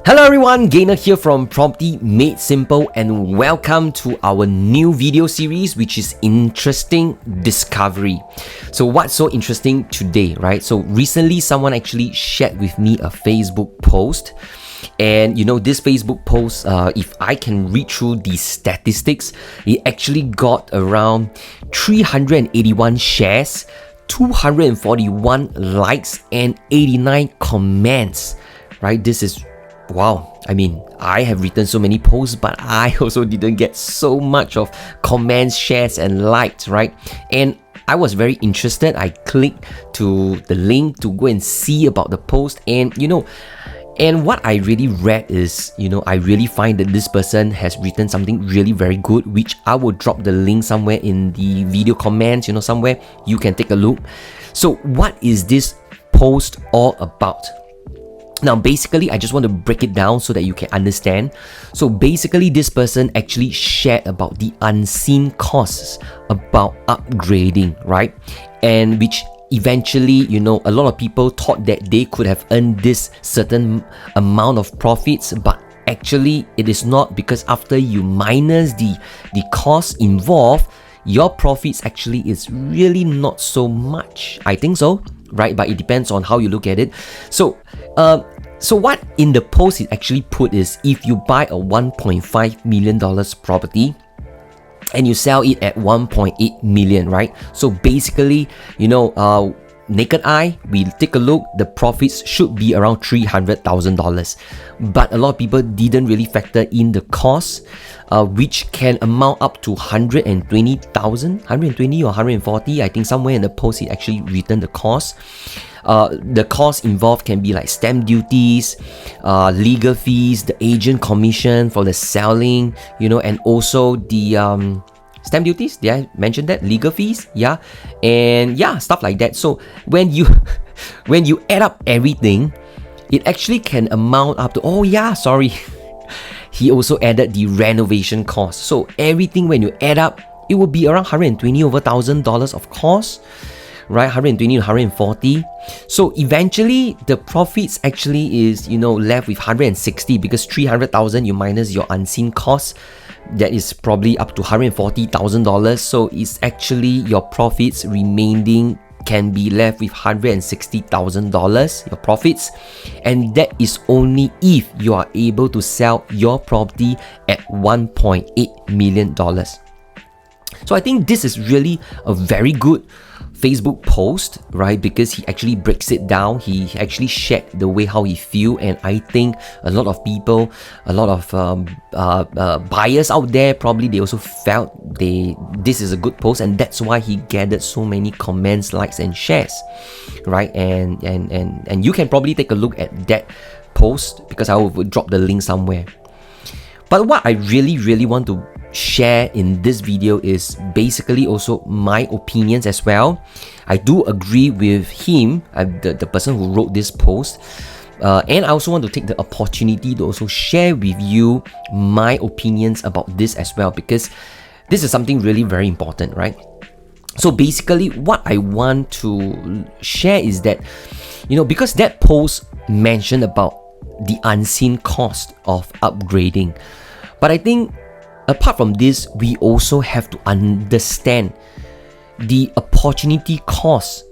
Hello everyone, Gainer here from Property Made Simple, and welcome to our new video series, which is Interesting Discovery. So what's so interesting today, right? So recently someone actually shared with me a Facebook post, and this Facebook post, if I can read through the statistics, it actually got around 381 shares, 241 likes and 89 comments, right? This is wow. I mean, I have written so many posts, but I also didn't get so much of comments, shares and likes, right? And I was very interested. I clicked to the link to go and see about the post, and what I really read is, I really find that this person has written something really very good, which I will drop the link somewhere in the video comments, somewhere you can take a look. So what is this post all about? Now, basically, I just want to break it down so that you can understand. So basically, this person actually shared about the unseen costs about upgrading, right? And which eventually, a lot of people thought that they could have earned this certain amount of profits, but actually it is not, because after you minus the costs involved, your profits actually is really not so much. I think so, right? But it depends on how you look at it. So what in the post it actually put is, if you buy a $1.5 million property and you sell it at 1.8 million, right? So basically, naked eye, we take a look, the profits should be around $300,000. But a lot of people didn't really factor in the cost, which can amount up to 120 or 140. I think somewhere in the post it actually written the cost. The cost involved can be like stamp duties, legal fees, the agent commission for the selling, and also the stamp duties. Did I mention that? Legal fees, yeah, and yeah, stuff like that. So when you add up everything, it actually can amount up to he also added the renovation cost. So everything, when you add up, it will be around $120,000 of cost, right? 120 to 140. So eventually the profits actually is left with 160, because 300,000 you minus your unseen costs, that is probably up to $140,000. So it's actually your profits remaining can be left with $160,000, your profits, and that is only if you are able to sell your property at $1.8 million. So I think this is really a very good Facebook post, right? Because he actually breaks it down. He actually shared the way how he feel, and I think a lot of people, a lot of buyers out there, probably they also felt this is a good post, and that's why he gathered so many comments, likes and shares, right? And you can probably take a look at that post, because I will drop the link somewhere. But what I really want to share in this video is basically also my opinions as well. I do agree with him, the person who wrote this post, and I also want to take the opportunity to also share with you my opinions about this as well, because this is something really very important, right? So basically what I want to share is that, because that post mentioned about the unseen cost of upgrading, but I think apart from this, we also have to understand the opportunity cost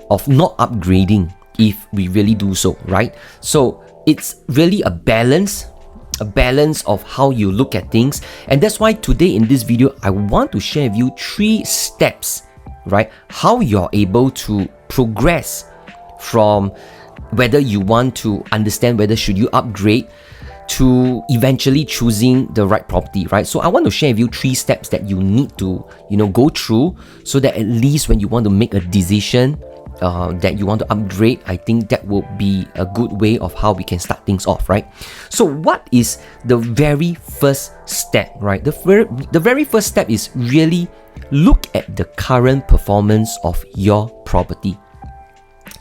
of not upgrading if we really do so, right? So it's really a balance of how you look at things. And that's why today in this video, I want to share with you 3 steps, right? How you're able to progress from whether you want to understand whether should you upgrade to eventually choosing the right property, right? So I want to share with you 3 steps that you need to, go through, so that at least when you want to make a decision that you want to upgrade, I think that will be a good way of how we can start things off, right? So what is the very first step, right? The very first step is really look at the current performance of your property.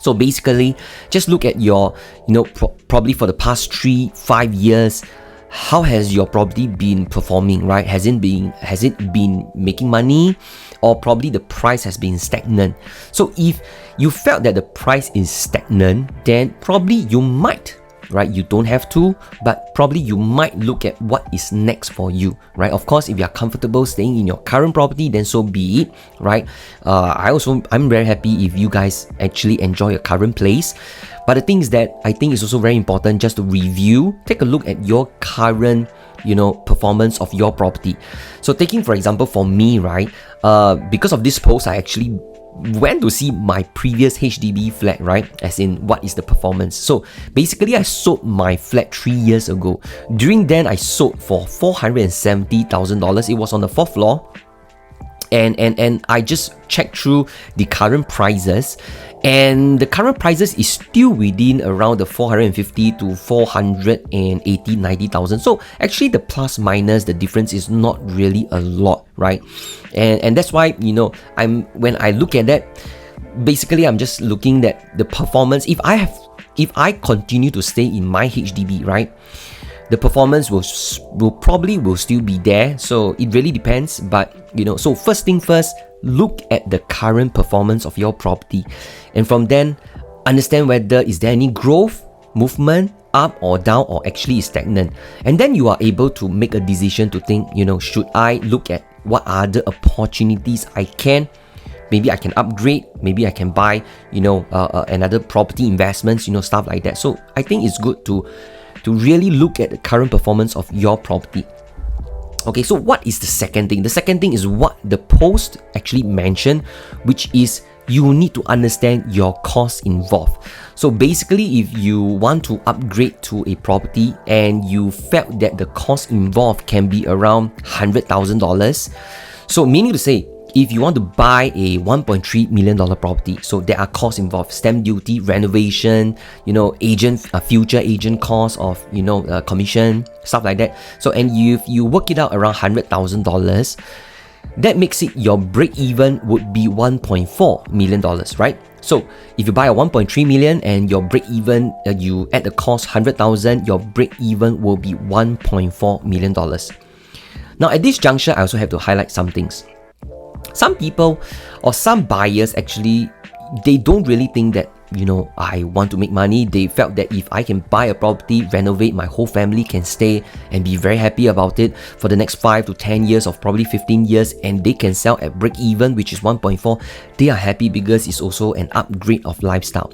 So basically, just look at your, probably for the past 3-5 years, how has your property been performing, right? Has it been making money, or probably the price has been stagnant? So if you felt that the price is stagnant, then probably you might right? You don't have to, but probably you might look at what is next for you, right? Of course, if you are comfortable staying in your current property, then so be it, right? I'm very happy if you guys actually enjoy your current place. But the thing is that I think it's also very important just to review, take a look at your current, performance of your property. So taking for example for me, right? Because of this post, I actually went to see my previous HDB flat, right? As in, what is the performance? So basically, I sold my flat 3 years ago. During then, I sold for $470,000. It was on the 4th floor. And I just checked through the current prices, and the current prices is still within around the 450 to 490,000. So actually the plus minus, the difference is not really a lot, right? And that's why, when I look at that, basically I'm just looking at the performance. If I continue to stay in my HDB, right, the performance will probably still be there. So it really depends. But so first thing first, look at the current performance of your property, and from then understand whether is there any growth, movement, up or down, or actually is stagnant. And then you are able to make a decision to think, should I look at what other opportunities I can. Maybe I can upgrade, maybe I can buy, another property investments, stuff like that. So I think it's good to really look at the current performance of your property. Okay, so what is the second thing? The second thing is what the post actually mentioned, which is you need to understand your costs involved. So basically, if you want to upgrade to a property and you felt that the cost involved can be around $100,000, so meaning to say, if you want to buy a $1.3 million property, so there are costs involved: stamp duty, renovation, future agent costs of, commission, stuff like that. So, and if you work it out around $100,000, that makes it your break even would be $1.4 million, right? So, if you buy a 1.3 million and your break even, you add the cost 100,000, your break even will be $1.4 million. Now, at this juncture, I also have to highlight some things. Some people or some buyers actually, they don't really think that, I want to make money. They felt that if I can buy a property, renovate, my whole family can stay and be very happy about it for the next 5 to 10 years, or probably 15 years, and they can sell at break even, which is 1.4. They are happy because it's also an upgrade of lifestyle.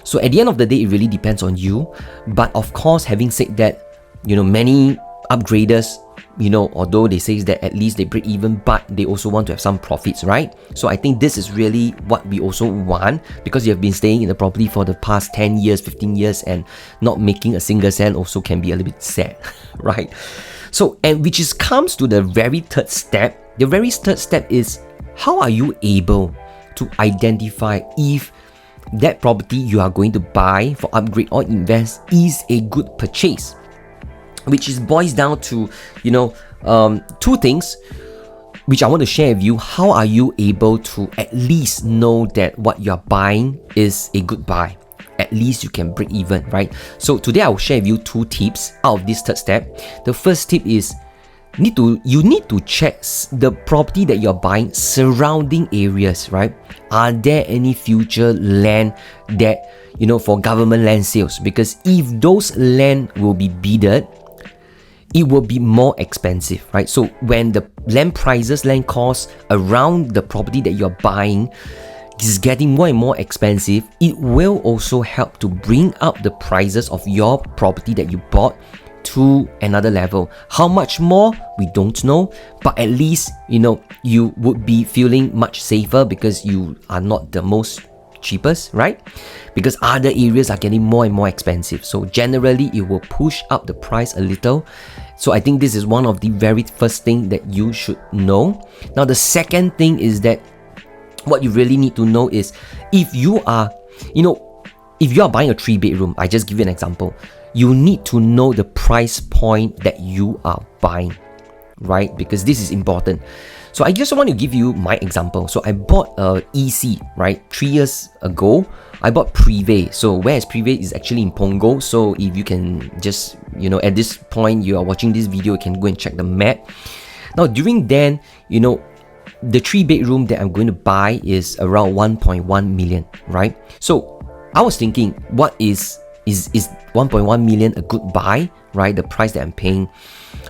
So at the end of the day, it really depends on you. But of course, having said that, many upgraders, although they say that at least they break even, but they also want to have some profits, right? So I think this is really what we also want, because you have been staying in the property for the past 10 years, 15 years, and not making a single cent also can be a little bit sad, right? So, and which comes to the very third step. The very third step is, how are you able to identify if that property you are going to buy for upgrade or invest is a good purchase? Which boils down to, two things which I want to share with you. How are you able to at least know that what you're buying is a good buy? At least you can break even, right? So today I will share with you 2 tips out of this third step. The first tip is, you need to check the property that you're buying surrounding areas, right? Are there any future land that, for government land sales? Because if those land will be bidded, it will be more expensive, right? So when the land prices, land costs around the property that you're buying is getting more and more expensive, it will also help to bring up the prices of your property that you bought to another level. How much more, we don't know, but at least, you would be feeling much safer because you are not the most cheapest, right? Because other areas are getting more and more expensive. So generally, it will push up the price a little. So I think this is one of the very first thing that you should know. Now, the second thing is that what you really need to know is, if you are buying a 3-bedroom, I just give you an example, you need to know the price point that you are buying, right? Because this is important. So I just want to give you my example. So I bought a EC, right? 3 years ago, I bought Privé. So whereas Privé is actually in Punggol. So if you can just, at this point you are watching this video, you can go and check the map. Now during then, the 3-bedroom that I'm going to buy is around 1.1 million, right? So I was thinking, what is is 1.1 million a good buy, right? The price that I'm paying,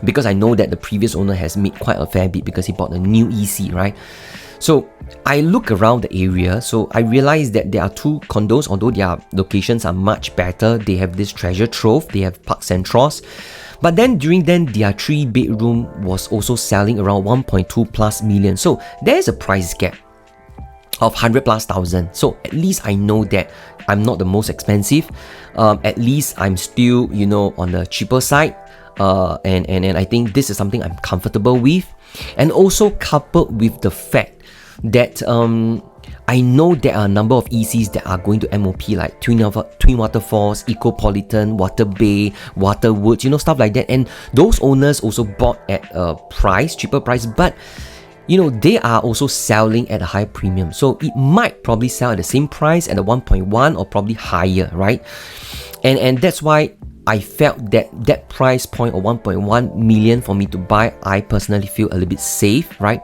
because I know that the previous owner has made quite a fair bit because he bought a new EC, right? So I look around the area, so I realize that there are 2 condos, although their locations are much better. They have this treasure trove, they have Park Centros, but then during then their 3-bedroom was also selling around 1.2 plus million. So there's a price gap of 100 plus thousand. So at least I know that I'm not the most expensive. At least I'm still, you know, on the cheaper side. And I think this is something I'm comfortable with. And also coupled with the fact that I know there are a number of ECs that are going to MOP, like Twin Waterfalls, Ecopolitan, Water Bay, Waterwoods, you know, stuff like that. And those owners also bought at a cheaper price, but you know, they are also selling at a high premium. So it might probably sell at the same price at a 1.1 or probably higher, right? And that's why I felt that that price point of 1.1 million for me to buy, I personally feel a little bit safe, right?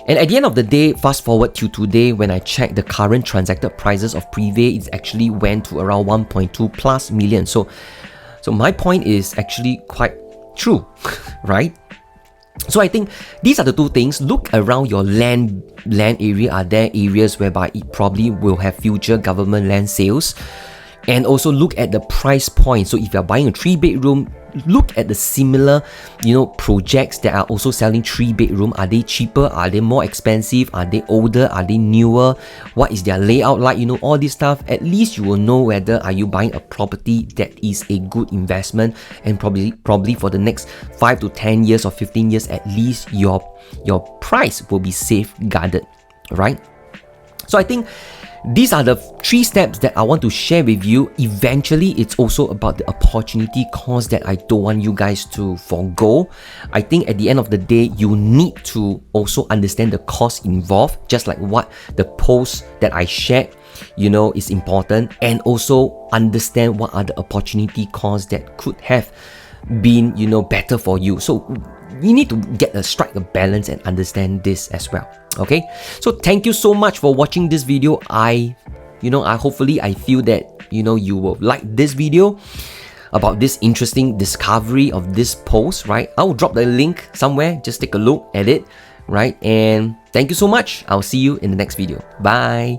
And at the end of the day, fast forward to today, when I checked the current transacted prices of Privé, it actually went to around 1.2 plus million. So my point is actually quite true, right? So I think these are the 2 things. Look around your land area. Are there areas whereby it probably will have future government land sales? And also look at the price point. So if you're buying a 3-bedroom, look at the similar, you know, projects that are also selling 3-bedroom. Are they cheaper? Are they more expensive? Are they older? Are they newer? What is their layout like? You know, all this stuff. At least you will know whether are you buying a property that is a good investment, and probably for the next 5 to 10 years or 15 years, at least your price will be safeguarded, right? So I think these are the 3 steps that I want to share with you. Eventually, it's also about the opportunity cost that I don't want you guys to forgo. I think at the end of the day, you need to also understand the cost involved, just like what the post that I shared, you know, is important, and also understand what are the opportunity costs that could have been, you know, better for you. So you need to strike a balance and understand this as well. Okay, so thank you so much for watching this video. Hopefully I feel that, you know, you will like this video about this interesting discovery of this post, right? I'll drop the link somewhere, just take a look at it, right? And thank you so much. I'll see you in the next video. Bye.